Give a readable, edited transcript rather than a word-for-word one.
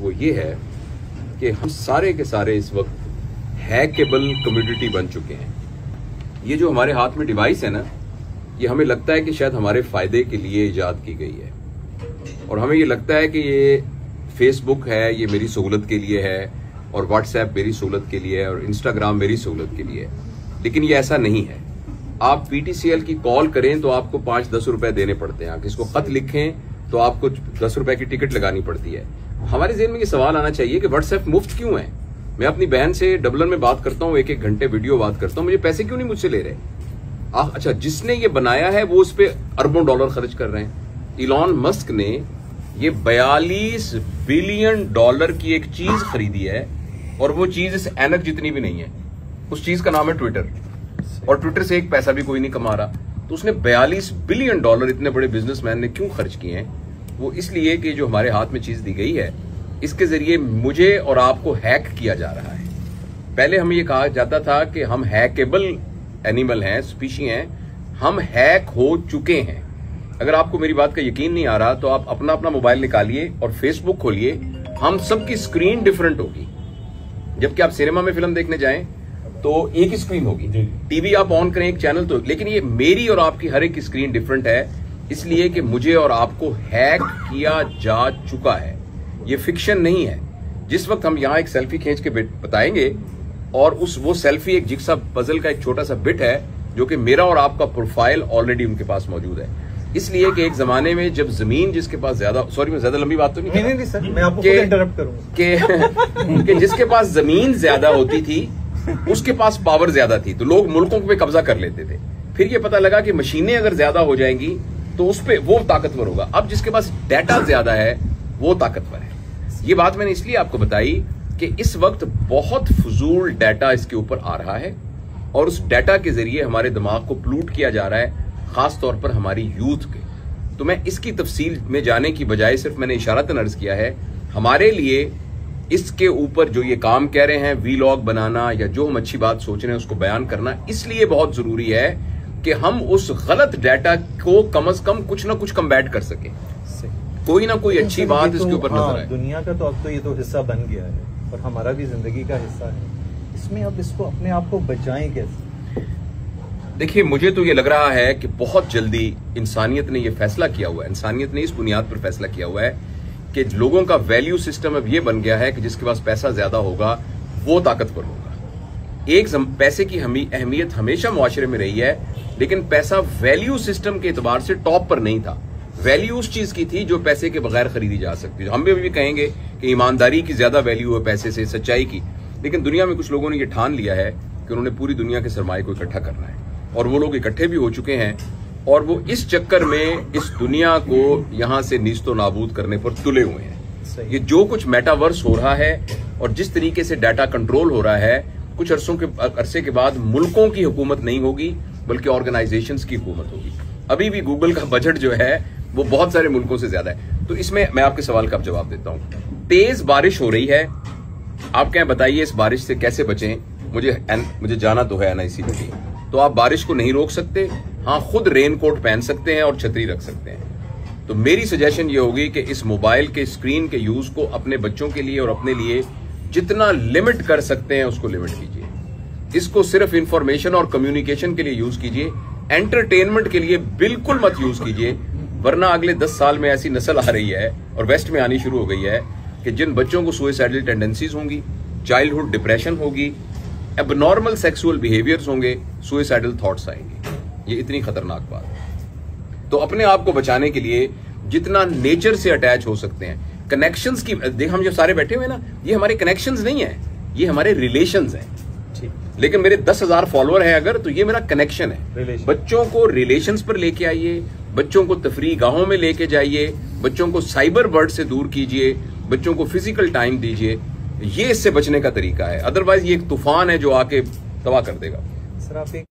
वो ये है कि हम सारे के सारे इस वक्त हैकेबल कम्युनिटी बन चुके हैं। ये जो हमारे हाथ में डिवाइस है ना, ये हमें लगता है कि शायद हमारे फायदे के लिए इजाद की गई है, और हमें ये लगता है कि ये फेसबुक है, ये मेरी सहूलत के लिए है, और व्हाट्सएप मेरी सहूलत के लिए है, और इंस्टाग्राम मेरी सहूलत के लिए है। लेकिन ये ऐसा नहीं है। आप पीटीसीएल की कॉल करें तो आपको 5-10 रुपए देने पड़ते हैं। आप किसको खत लिखें तो आपको 10 रुपए की टिकट लगानी पड़ती है। हमारे ज़हन में ये सवाल आना चाहिए कि व्हाट्सएप मुफ्त क्यों है? मैं अपनी बहन से डबलिन में बात करता हूँ, 1-1 घंटे वीडियो बात करता हूँ, मुझे पैसे क्यों नहीं मुझसे ले रहे? अच्छा, जिसने ये बनाया है वो उस पर अरबों डॉलर खर्च कर रहे हैं। इलॉन मस्क ने ये 42 बिलियन डॉलर की एक चीज खरीदी है, और वो चीज इस ऐनक जितनी भी नहीं है। उस चीज का नाम है ट्विटर, और ट्विटर से एक पैसा भी कोई नहीं कमा रहा। तो उसने 42 बिलियन डॉलर इतने बड़े बिजनेसमैन ने क्यों खर्च किए हैं? वो इसलिए कि जो हमारे हाथ में चीज दी गई है, इसके जरिए मुझे और आपको हैक किया जा रहा है। पहले हमें ये कहा जाता था कि हम हैकेबल एनिमल हैं, स्पीशी हैं, हम हैक हो चुके हैं। अगर आपको मेरी बात का यकीन नहीं आ रहा तो आप अपना अपना मोबाइल निकालिए और फेसबुक खोलिए, हम सबकी स्क्रीन डिफरेंट होगी। जबकि आप सिनेमा में फिल्म देखने जाएं तो एक ही स्क्रीन होगी, टीवी आप ऑन करें एक चैनल तो, लेकिन ये मेरी और आपकी हर एक की स्क्रीन डिफरेंट है, इसलिए कि मुझे और आपको हैक किया जा चुका है। ये फिक्शन नहीं है। जिस वक्त हम यहां एक सेल्फी खींच के बताएंगे, और वो सेल्फी एक जिक्सा पजल का एक छोटा सा बिट है, जो कि मेरा और आपका प्रोफाइल ऑलरेडी उनके पास मौजूद है। इसलिए कि एक जमाने में जब जमीन जिसके पास ज्यादा, सॉरी मैं ज्यादा लंबी बात तो नहीं सर, मैं आपको इंटरप्ट करूंगा कि जिसके पास जमीन ज्यादा होती थी उसके पास पावर ज्यादा थी, तो लोग मुल्कों पे कब्जा कर लेते थे। फिर ये पता लगा कि मशीनें अगर ज्यादा हो जाएंगी तो उस पे वो ताकतवर होगा। अब जिसके पास डाटा ज्यादा है वो ताकतवर है। ये बात मैंने इसलिए आपको बताई कि इस वक्त बहुत फजूल डाटा इसके ऊपर आ रहा है, और उस डाटा के जरिए हमारे दिमाग को प्लूट किया जा रहा है, खास तौर पर हमारी यूथ के। तो मैं इसकी तफसील में जाने की बजाय सिर्फ मैंने इशारतन अर्ज किया है, हमारे लिए इसके ऊपर जो ये काम कह रहे हैं, वीलॉग बनाना या जो हम अच्छी बात सोच रहे हैं उसको बयान करना इसलिए बहुत जरूरी है कि हम उस गलत डाटा को कम से कम कुछ ना कुछ कम्बैट कर सके, कोई ना कोई अच्छी बात इसके ऊपर नजर आए। दुनिया का तो अब तो ये तो हिस्सा बन गया है, और हमारा भी जिंदगी का हिस्सा है। इसमें अब इसको अपने आप को बचाएं कैसे? देखिए, मुझे तो ये लग रहा है कि बहुत जल्दी इंसानियत ने यह फैसला किया हुआ है, इंसानियत ने इस बुनियाद पर फैसला किया हुआ है कि लोगों का वैल्यू सिस्टम अब ये बन गया है कि जिसके पास पैसा ज्यादा होगा वो ताकतवर होगा। पैसे की अहमियत हमेशा मुआशरे में रही है, लेकिन पैसा वैल्यू सिस्टम के एतबार से टॉप पर नहीं था। वैल्यू उस चीज की थी जो पैसे के बगैर खरीदी जा सकती है। हम भी कहेंगे कि ईमानदारी की ज्यादा वैल्यू है पैसे से, सच्चाई की। लेकिन दुनिया में कुछ लोगों ने यह ठान लिया है कि उन्होंने पूरी दुनिया के सरमाए को इकट्ठा करना है, और वो लोग इकट्ठे भी हो चुके हैं, और वो इस चक्कर में इस दुनिया को यहां से नीस्तो नाबूद करने पर तुले हुए हैं। ये जो कुछ मेटावर्स हो रहा है और जिस तरीके से डाटा कंट्रोल हो रहा है, कुछ अरसे के बाद मुल्कों की हुकूमत नहीं होगी बल्कि ऑर्गेनाइजेशंस की हुकूमत होगी। अभी भी गूगल का बजट जो है वो बहुत सारे मुल्कों से ज्यादा है। तो इसमें मैं आपके सवाल का जवाब देता हूं। तेज बारिश हो रही है, आप क्या बताइए इस बारिश से कैसे बचें? मुझे जाना तो है एनआईसी में, तो आप बारिश को नहीं रोक सकते। हाँ, खुद रेनकोट पहन सकते हैं और छतरी रख सकते हैं। तो मेरी सजेशन ये होगी कि इस मोबाइल के स्क्रीन के यूज को अपने बच्चों के लिए और अपने लिए जितना लिमिट कर सकते हैं उसको लिमिट कीजिए। इसको सिर्फ इंफॉर्मेशन और कम्युनिकेशन के लिए यूज कीजिए, एंटरटेनमेंट के लिए बिल्कुल मत यूज कीजिए, वरना अगले 10 साल में ऐसी नस्ल आ रही है और वेस्ट में आनी शुरू हो गई है कि जिन बच्चों को सुसाइडल टेंडेंसीज होंगी, चाइल्डहुड डिप्रेशन होगी, एबनॉर्मल सेक्सुअल बिहेवियर्स होंगे, सुसाइडल थॉट्स आएंगे। ये इतनी खतरनाक बात है। तो अपने आप को बचाने के लिए जितना नेचर से अटैच हो सकते हैं, कनेक्शंस की देख, हम जो सारे बैठे हुए हैं ना, ये हमारे कनेक्शंस नहीं है, ये हमारे रिलेशंस हैं। लेकिन मेरे 10,000 फॉलोअर हैं अगर, तो ये मेरा कनेक्शन है। बच्चों को रिलेशंस पर लेके आइए, बच्चों को तफरीह गाहों में लेके जाइए, बच्चों को साइबर वर्ड से दूर कीजिए, बच्चों को फिजिकल टाइम दीजिए। ये इससे बचने का तरीका है, अदरवाइज ये एक तूफान है जो आके तबाह कर देगा। सर, आप एक